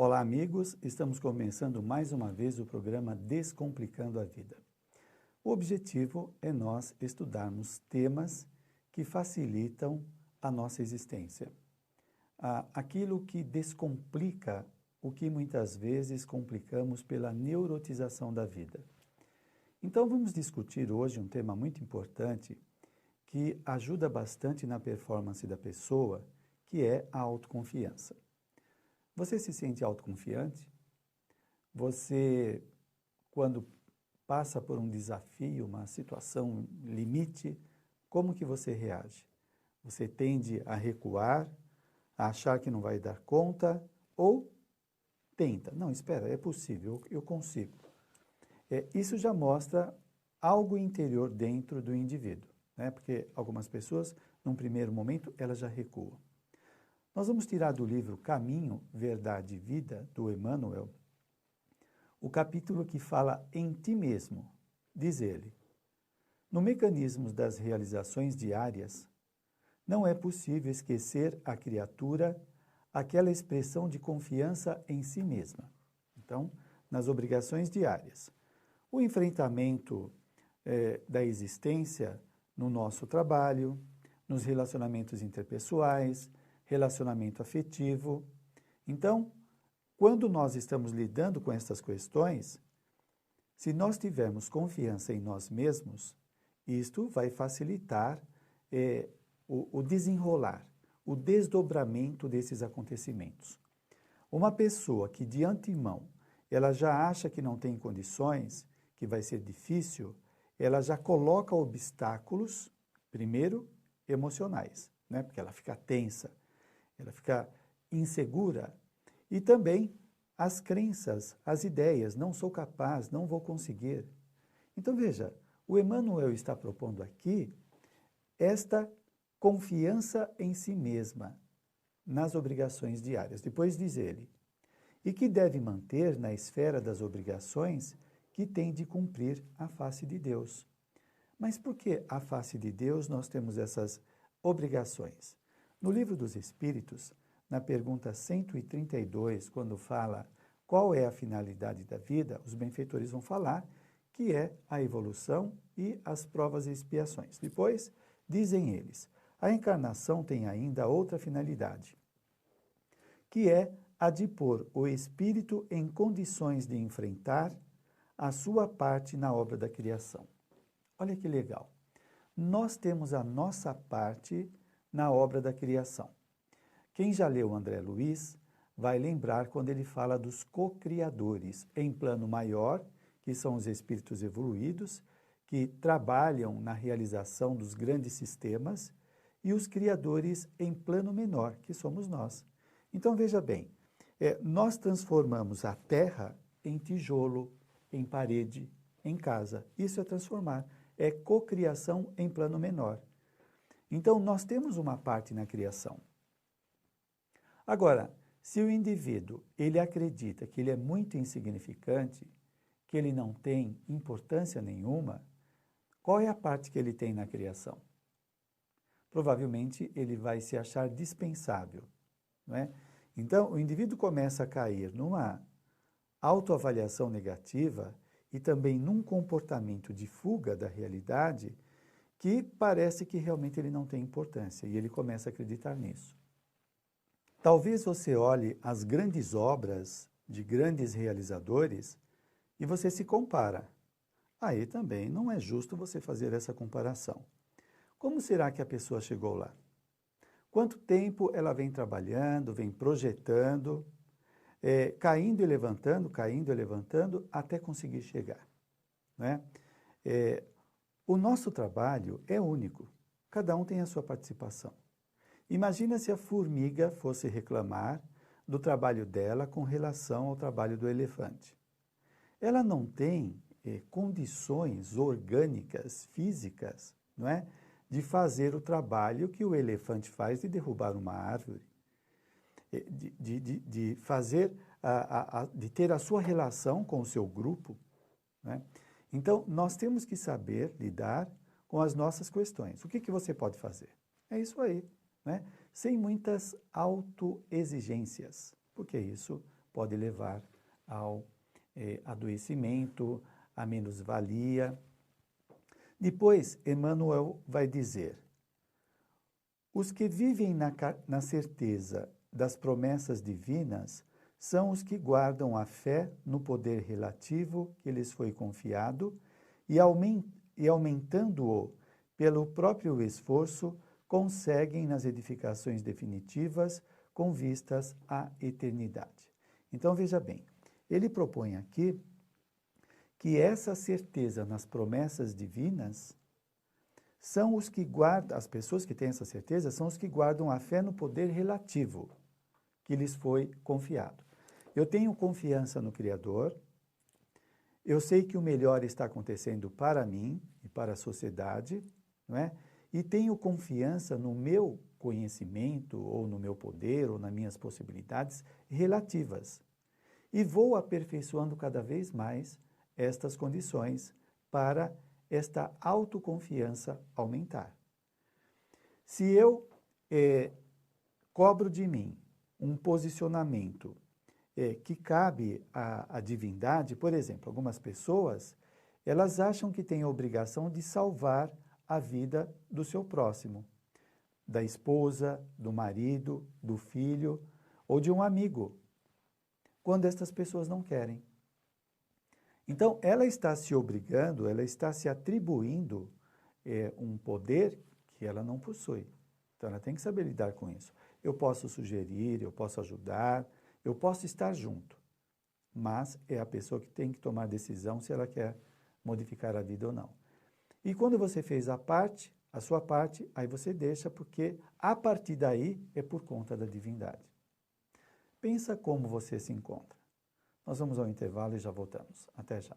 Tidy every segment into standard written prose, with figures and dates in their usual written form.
Olá, amigos! Estamos começando mais uma vez o programa Descomplicando a Vida. O objetivo é nós estudarmos temas que facilitam a nossa existência. Aquilo que descomplica o que muitas vezes complicamos pela neurotização da vida. Então, vamos discutir hoje um tema muito importante que ajuda bastante na performance da pessoa, que é a autoconfiança. Você se sente autoconfiante? Você, quando passa por um desafio, uma situação limite, como que você reage? Você tende a recuar, a achar que não vai dar conta ou tenta? Não, espera, é possível, eu consigo. Isso já mostra algo interior dentro do indivíduo, né? Porque algumas pessoas, num primeiro momento, elas já recuam. Nós vamos tirar do livro Caminho, Verdade e Vida, do Emmanuel, o capítulo que fala em ti mesmo. Diz ele: no mecanismo das realizações diárias, não é possível esquecer a criatura aquela expressão de confiança em si mesma. Então, nas obrigações diárias, o enfrentamento da existência no nosso trabalho, nos relacionamentos interpessoais, relacionamento afetivo. Então, quando nós estamos lidando com essas questões, se nós tivermos confiança em nós mesmos, isto vai facilitar o desenrolar, o desdobramento desses acontecimentos. Uma pessoa que de antemão ela já acha que não tem condições, que vai ser difícil, ela já coloca obstáculos, primeiro, emocionais, né? Porque ela fica tensa, ela fica insegura, e também as crenças, as ideias, não sou capaz, não vou conseguir. Então veja, o Emmanuel está propondo aqui esta confiança em si mesma, nas obrigações diárias. Depois diz ele, e que deve manter na esfera das obrigações que tem de cumprir a face de Deus. Mas por que a face de Deus nós temos essas obrigações? No Livro dos Espíritos, na pergunta 132, quando fala qual é a finalidade da vida, os benfeitores vão falar que é a evolução e as provas e expiações. Depois, dizem eles, a encarnação tem ainda outra finalidade, que é a de pôr o espírito em condições de enfrentar a sua parte na obra da criação. Olha que legal. Nós temos a nossa parte na obra da criação. Quem já leu André Luiz vai lembrar quando ele fala dos co-criadores em plano maior, que são os espíritos evoluídos, que trabalham na realização dos grandes sistemas, e os criadores em plano menor, que somos nós. Então veja bem, nós transformamos a terra em tijolo, em parede, em casa. Isso é transformar, é cocriação em plano menor. Então nós temos uma parte na criação. Agora, se o indivíduo ele acredita que ele é muito insignificante, que ele não tem importância nenhuma, qual é a parte que ele tem na criação? Provavelmente ele vai se achar dispensável, não é? Então, o indivíduo começa a cair numa autoavaliação negativa e também num comportamento de fuga da realidade que parece que realmente ele não tem importância e ele começa a acreditar nisso. Talvez você olhe as grandes obras de grandes realizadores e você se compara. Aí também não é justo você fazer essa comparação. Como será que a pessoa chegou lá? Quanto tempo ela vem trabalhando, vem projetando, caindo e levantando, até conseguir chegar, né? O nosso trabalho é único, cada um tem a sua participação. Imagina se a formiga fosse reclamar do trabalho dela com relação ao trabalho do elefante. Ela não tem condições orgânicas, físicas, não é? De fazer o trabalho que o elefante faz de derrubar uma árvore, de fazer, de ter a sua relação com o seu grupo, né? Então, nós temos que saber lidar com as nossas questões. O que você pode fazer? É isso aí, né? Sem muitas autoexigências, porque isso pode levar ao adoecimento, à minusvalia. Depois, Emmanuel vai dizer: os que vivem na certeza das promessas divinas são os que guardam a fé no poder relativo que lhes foi confiado e aumentando-o pelo próprio esforço, conseguem nas edificações definitivas com vistas à eternidade. Então, veja bem, ele propõe aqui que essa certeza nas promessas divinas são os que guardam, as pessoas que têm essa certeza, são os que guardam a fé no poder relativo que lhes foi confiado. Eu tenho confiança no Criador, eu sei que o melhor está acontecendo para mim e para a sociedade, não é? E tenho confiança no meu conhecimento, ou no meu poder, ou nas minhas possibilidades relativas. E vou aperfeiçoando cada vez mais estas condições para esta autoconfiança aumentar. Se eu cobro de mim um posicionamento que cabe à divindade, por exemplo, algumas pessoas, elas acham que têm a obrigação de salvar a vida do seu próximo, da esposa, do marido, do filho ou de um amigo, quando estas pessoas não querem. Então, ela está se obrigando, ela está se atribuindo um poder que ela não possui. Então, ela tem que saber lidar com isso. Eu posso sugerir, eu posso ajudar, eu posso estar junto, mas é a pessoa que tem que tomar decisão se ela quer modificar a vida ou não. E quando você fez a sua parte, aí você deixa, porque a partir daí é por conta da divindade. Pensa como você se encontra. Nós vamos ao intervalo e já voltamos. Até já.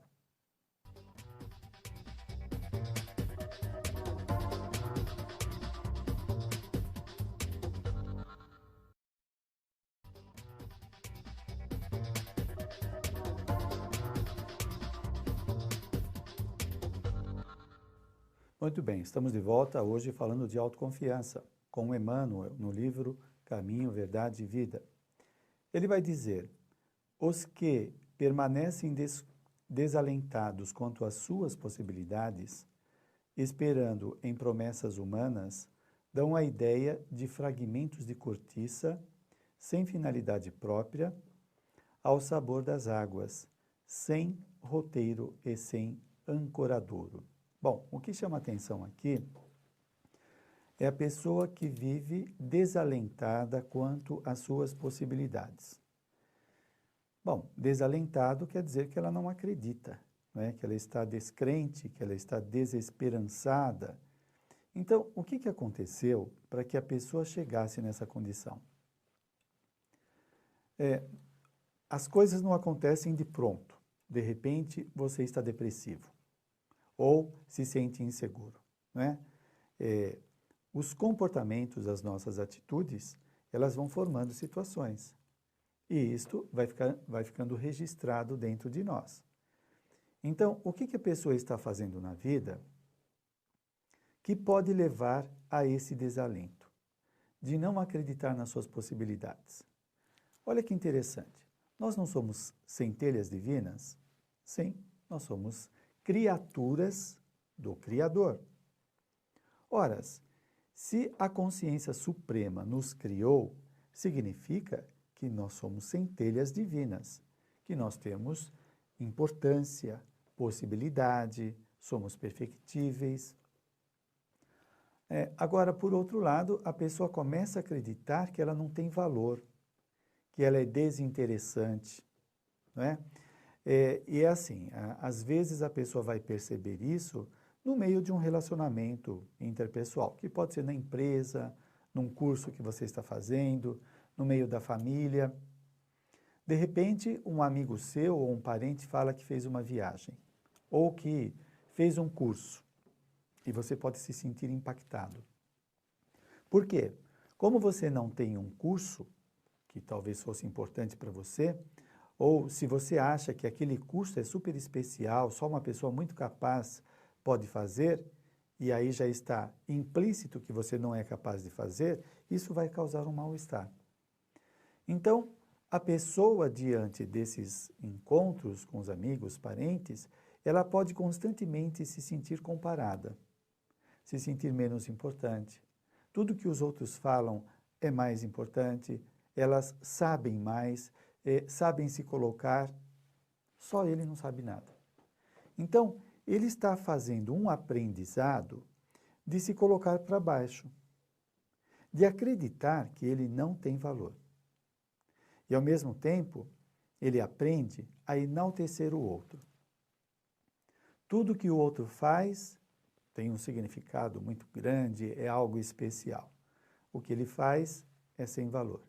Muito bem, estamos de volta hoje falando de autoconfiança, com Emmanuel, no livro Caminho, Verdade e Vida. Ele vai dizer: os que permanecem desalentados quanto às suas possibilidades, esperando em promessas humanas, dão a ideia de fragmentos de cortiça, sem finalidade própria, ao sabor das águas, sem roteiro e sem ancoradouro. Bom, o que chama atenção aqui é a pessoa que vive desalentada quanto às suas possibilidades. Bom, desalentado quer dizer que ela não acredita, né? Que ela está descrente, que ela está desesperançada. Então, o que aconteceu para que a pessoa chegasse nessa condição? As coisas não acontecem de pronto. De repente, você está depressivo ou se sente inseguro, né? Os comportamentos, as nossas atitudes, elas vão formando situações. E isto vai ficando registrado dentro de nós. Então, o que a pessoa está fazendo na vida que pode levar a esse desalento, de não acreditar nas suas possibilidades? Olha que interessante. Nós não somos centelhas divinas? Sim, nós somos criaturas do Criador. Ora, se a consciência suprema nos criou, significa que nós somos centelhas divinas, que nós temos importância, possibilidade, somos perfectíveis. Agora, por outro lado, a pessoa começa a acreditar que ela não tem valor, que ela é desinteressante, não é? E é assim, às vezes a pessoa vai perceber isso no meio de um relacionamento interpessoal, que pode ser na empresa, num curso que você está fazendo, no meio da família. De repente, um amigo seu ou um parente fala que fez uma viagem, ou que fez um curso, e você pode se sentir impactado. Por quê? Como você não tem um curso, que talvez fosse importante para você, ou se você acha que aquele curso é super especial, só uma pessoa muito capaz pode fazer, e aí já está implícito que você não é capaz de fazer, isso vai causar um mal-estar. Então, a pessoa, diante desses encontros com os amigos, parentes, ela pode constantemente se sentir comparada, se sentir menos importante. Tudo que os outros falam é mais importante, elas sabem mais, sabem se colocar, só ele não sabe nada. Então, ele está fazendo um aprendizado de se colocar para baixo, de acreditar que ele não tem valor. E, ao mesmo tempo, ele aprende a enaltecer o outro. Tudo que o outro faz tem um significado muito grande, é algo especial. O que ele faz é sem valor.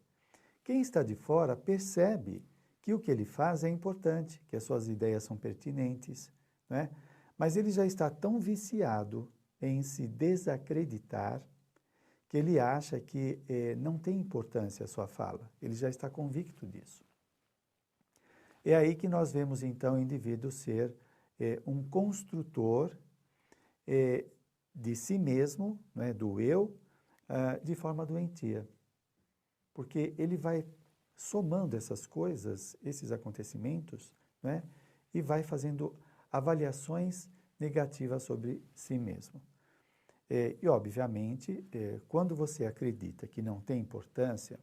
Quem está de fora percebe que o que ele faz é importante, que as suas ideias são pertinentes, né? Mas ele já está tão viciado em se desacreditar que ele acha que não tem importância a sua fala. Ele já está convicto disso. É aí que nós vemos, então, o indivíduo ser um construtor de si mesmo, né, do eu, de forma doentia. Porque ele vai somando essas coisas, esses acontecimentos, né, e vai fazendo avaliações negativas sobre si mesmo. E, obviamente, quando você acredita que não tem importância,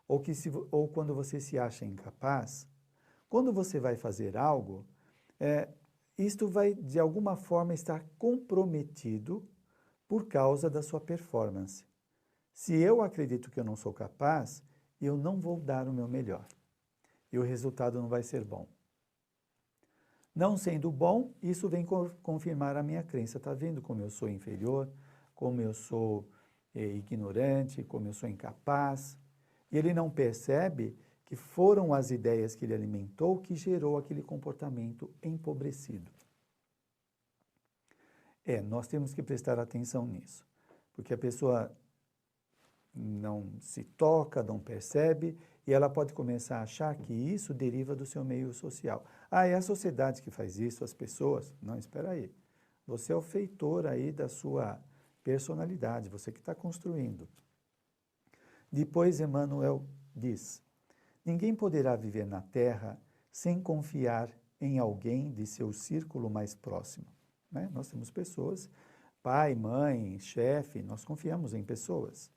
ou quando você se acha incapaz, quando você vai fazer algo, isto vai, de alguma forma, estar comprometido por causa da sua performance. Se eu acredito que eu não sou capaz, eu não vou dar o meu melhor. E o resultado não vai ser bom. Não sendo bom, isso vem confirmar a minha crença. Está vendo como eu sou inferior, como eu sou ignorante, como eu sou incapaz? E ele não percebe que foram as ideias que ele alimentou que gerou aquele comportamento empobrecido. Nós temos que prestar atenção nisso, porque a pessoa não se toca, não percebe, e ela pode começar a achar que isso deriva do seu meio social. É a sociedade que faz isso, as pessoas. Não, espera aí. Você é o feitor aí da sua personalidade, você que está construindo. Depois Emmanuel diz: ninguém poderá viver na Terra sem confiar em alguém de seu círculo mais próximo. Né? Nós temos pessoas, pai, mãe, chefe, nós confiamos em pessoas.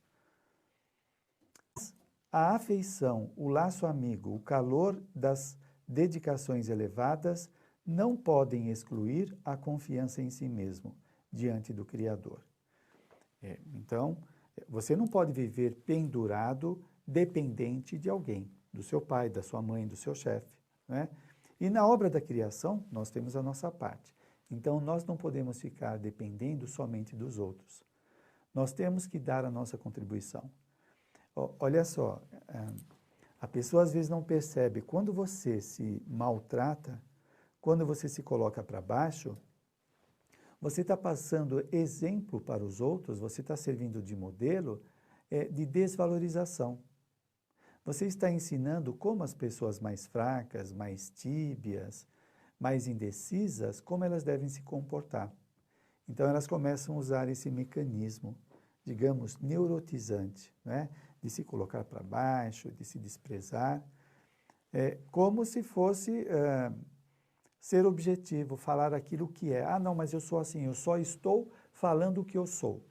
A afeição, o laço amigo, o calor das dedicações elevadas não podem excluir a confiança em si mesmo diante do Criador. Então, você não pode viver pendurado, dependente de alguém, do seu pai, da sua mãe, do seu chefe, né? E na obra da criação, nós temos a nossa parte. Então, nós não podemos ficar dependendo somente dos outros. Nós temos que dar a nossa contribuição. Olha só, a pessoa às vezes não percebe, quando você se maltrata, quando você se coloca para baixo, você está passando exemplo para os outros, você está servindo de modelo de desvalorização. Você está ensinando como as pessoas mais fracas, mais tíbias, mais indecisas, como elas devem se comportar. Então elas começam a usar esse mecanismo, digamos, neurotizante, né? De se colocar para baixo, de se desprezar, como se fosse ser objetivo, falar aquilo que é. Não, mas eu sou assim, eu só estou falando o que eu sou.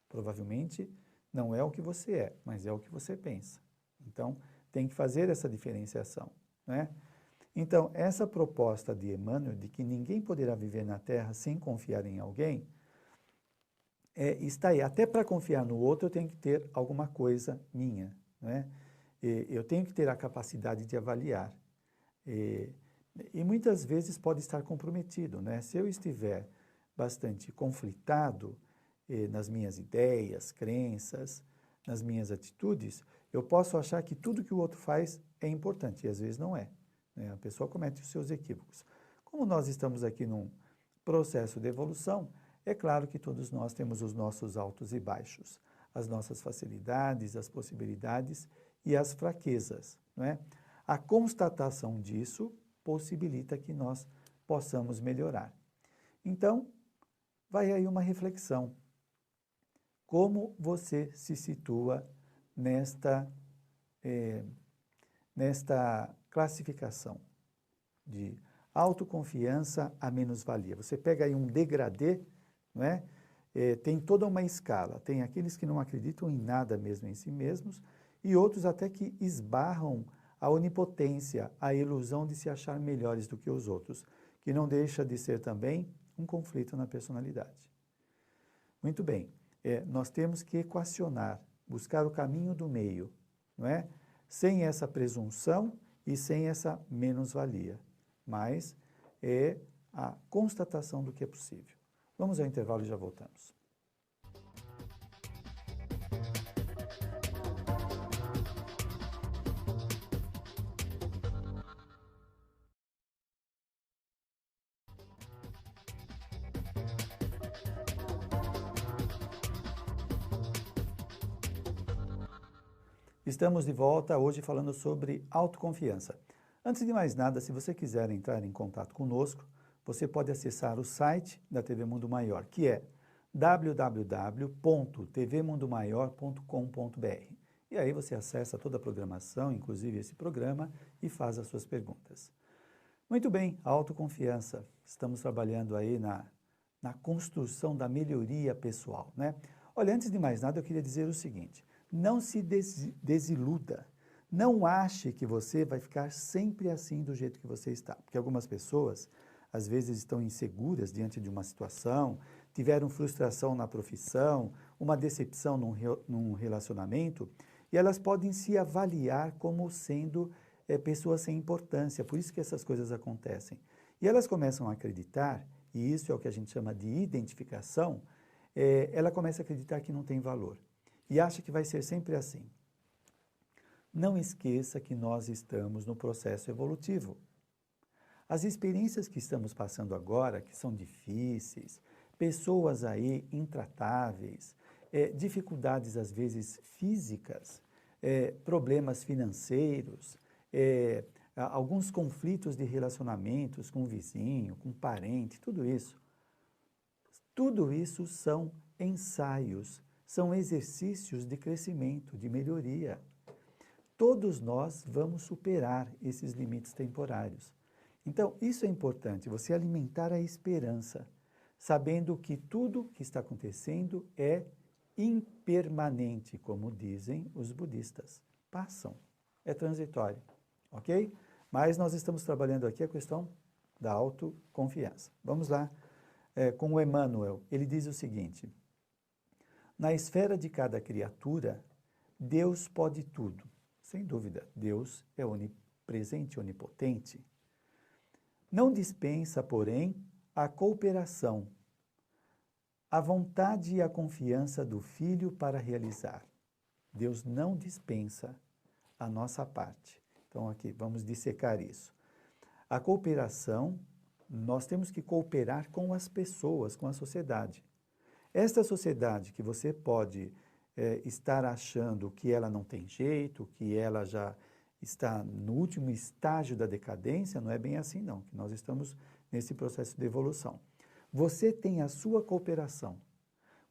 Provavelmente não é o que você é, mas é o que você pensa. Então, tem que fazer essa diferenciação, né? Então, essa proposta de Emmanuel, de que ninguém poderá viver na Terra sem confiar em alguém, está aí. Até para confiar no outro, eu tenho que ter alguma coisa minha, né? Eu tenho que ter a capacidade de avaliar. E muitas vezes pode estar comprometido, né? Se eu estiver bastante conflitado nas minhas ideias, crenças, nas minhas atitudes, eu posso achar que tudo que o outro faz é importante, e às vezes não é, né? A pessoa comete os seus equívocos. Como nós estamos aqui num processo de evolução, é claro que todos nós temos os nossos altos e baixos, as nossas facilidades, as possibilidades e as fraquezas, não é? A constatação disso possibilita que nós possamos melhorar. Então, vai aí uma reflexão. Como você se situa nesta classificação de autoconfiança a menos-valia. Você pega aí um degradê, não é? Tem toda uma escala. Tem aqueles que não acreditam em nada mesmo em si mesmos e outros até que esbarram a onipotência, a ilusão de se achar melhores do que os outros, que não deixa de ser também um conflito na personalidade. Muito bem, nós temos que equacionar, buscar o caminho do meio, não é? Sem essa presunção e sem essa menos-valia, mas é a constatação do que é possível. Vamos ao intervalo e já voltamos. Estamos de volta hoje falando sobre autoconfiança. Antes de mais nada, se você quiser entrar em contato conosco, você pode acessar o site da TV Mundo Maior, que é www.tvmundomaior.com.br. E aí você acessa toda a programação, inclusive esse programa, e faz as suas perguntas. Muito bem, a autoconfiança. Estamos trabalhando aí na construção da melhoria pessoal, né? Olha, antes de mais nada, eu queria dizer o seguinte: não se desiluda. Não ache que você vai ficar sempre assim do jeito que você está. Porque algumas pessoas, às vezes, estão inseguras diante de uma situação, tiveram frustração na profissão, uma decepção num relacionamento, e elas podem se avaliar como sendo pessoas sem importância. Por isso que essas coisas acontecem. E elas começam a acreditar, e isso é o que a gente chama de identificação, ela começa a acreditar que não tem valor. E acha que vai ser sempre assim. Não esqueça que nós estamos no processo evolutivo. As experiências que estamos passando agora, que são difíceis, pessoas aí intratáveis, dificuldades às vezes físicas, problemas financeiros, alguns conflitos de relacionamentos com o vizinho, com o parente, tudo isso são ensaios, são exercícios de crescimento, de melhoria. Todos nós vamos superar esses limites temporários. Então, isso é importante, você alimentar a esperança, sabendo que tudo que está acontecendo é impermanente, como dizem os budistas. Passam, é transitório, ok? Mas nós estamos trabalhando aqui a questão da autoconfiança. Vamos lá, com o Emmanuel, ele diz o seguinte: na esfera de cada criatura, Deus pode tudo. Sem dúvida, Deus é onipresente, onipotente. Não dispensa, porém, a cooperação, a vontade e a confiança do filho para realizar. Deus não dispensa a nossa parte. Então, aqui, vamos dissecar isso. A cooperação, nós temos que cooperar com as pessoas, com a sociedade. Esta sociedade que você pode estar achando que ela não tem jeito, que ela já está no último estágio da decadência, não é bem assim não, que nós estamos nesse processo de evolução. Você tem a sua cooperação.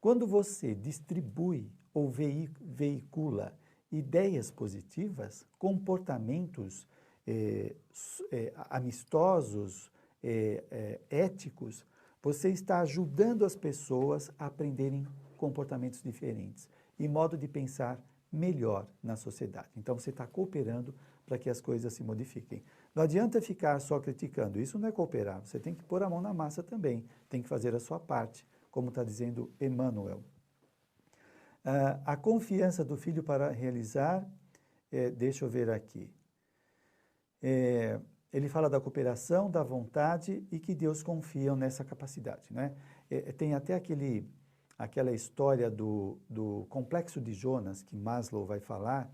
Quando você distribui ou veicula ideias positivas, comportamentos amistosos, éticos, você está ajudando as pessoas a aprenderem comportamentos diferentes e modo de pensar melhor na sociedade. Então, você está cooperando para que as coisas se modifiquem. Não adianta ficar só criticando, isso não é cooperar, você tem que pôr a mão na massa também, tem que fazer a sua parte, como está dizendo Emmanuel. A confiança do filho para realizar, deixa eu ver aqui, ele fala da cooperação, da vontade e que Deus confia nessa capacidade, né? Tem até aquela história do complexo de Jonas, que Maslow vai falar,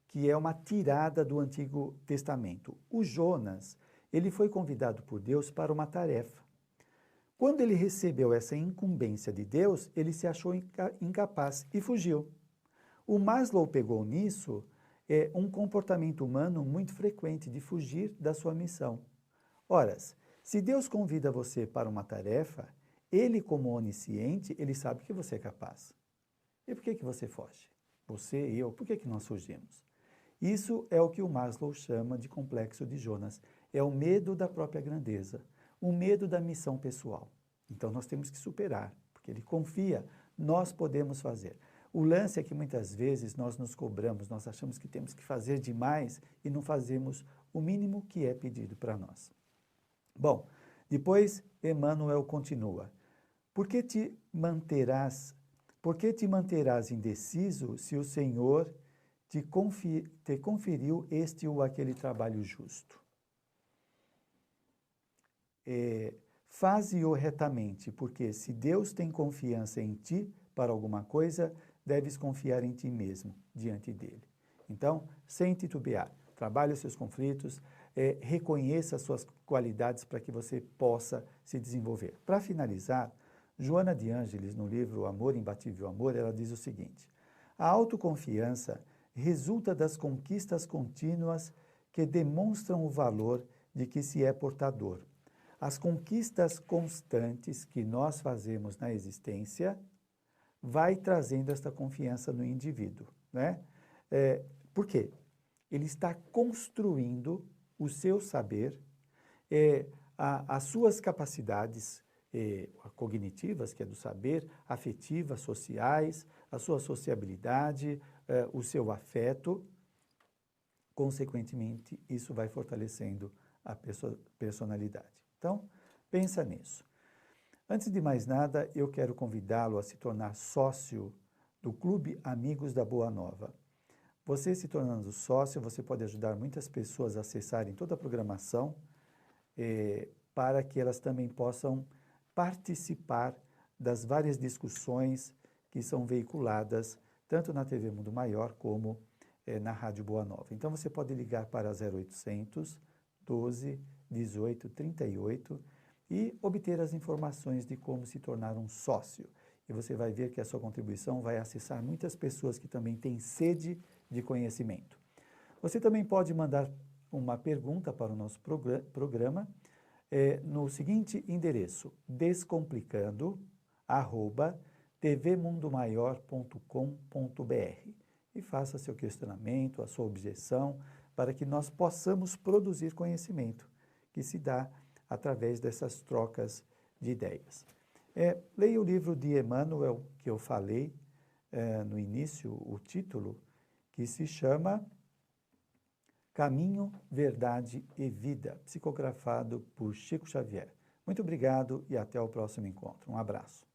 que é uma tirada do Antigo Testamento. O Jonas, ele foi convidado por Deus para uma tarefa. Quando ele recebeu essa incumbência de Deus, ele se achou incapaz e fugiu. O Maslow pegou nisso um comportamento humano muito frequente de fugir da sua missão. Ora, se Deus convida você para uma tarefa, Ele, como onisciente, Ele sabe que você é capaz. E por que você foge? Você e eu, por que nós fugimos? Isso é o que o Maslow chama de complexo de Jonas. É o medo da própria grandeza, o medo da missão pessoal. Então nós temos que superar, porque ele confia, nós podemos fazer. O lance é que muitas vezes nós nos cobramos, nós achamos que temos que fazer demais e não fazemos o mínimo que é pedido para nós. Bom, depois Emmanuel continua. Por que te manterás indeciso se o Senhor te conferiu este ou aquele trabalho justo? Faze-o retamente, porque se Deus tem confiança em ti para alguma coisa, deves confiar em ti mesmo diante dele. Então, sem titubear, trabalhe os seus conflitos, reconheça as suas qualidades para que você possa se desenvolver. Para finalizar, Joana de Ângeles, no livro Amor, Imbatível Amor, ela diz o seguinte: a autoconfiança resulta das conquistas contínuas que demonstram o valor de que se é portador. As conquistas constantes que nós fazemos na existência vai trazendo esta confiança no indivíduo, né? Por quê? Ele está construindo o seu saber, as suas capacidades cognitivas, que é do saber, afetivas, sociais, a sua sociabilidade, o seu afeto. Consequentemente, isso vai fortalecendo a personalidade. Então, pensa nisso. Antes de mais nada, eu quero convidá-lo a se tornar sócio do Clube Amigos da Boa Nova. Você se tornando sócio, você pode ajudar muitas pessoas a acessarem toda a programação para que elas também possam participar das várias discussões que são veiculadas tanto na TV Mundo Maior como na Rádio Boa Nova. Então você pode ligar para 0800 12 18 38 e obter as informações de como se tornar um sócio. E você vai ver que a sua contribuição vai acessar muitas pessoas que também têm sede de conhecimento. Você também pode mandar uma pergunta para o nosso programa no seguinte endereço: descomplicando@tvmundomaior.com.br, e faça seu questionamento, a sua objeção, para que nós possamos produzir conhecimento que se dá através dessas trocas de ideias. Leia o livro de Emmanuel, que eu falei no início, o título, que se chama Caminho, Verdade e Vida, psicografado por Chico Xavier. Muito obrigado e até o próximo encontro. Um abraço.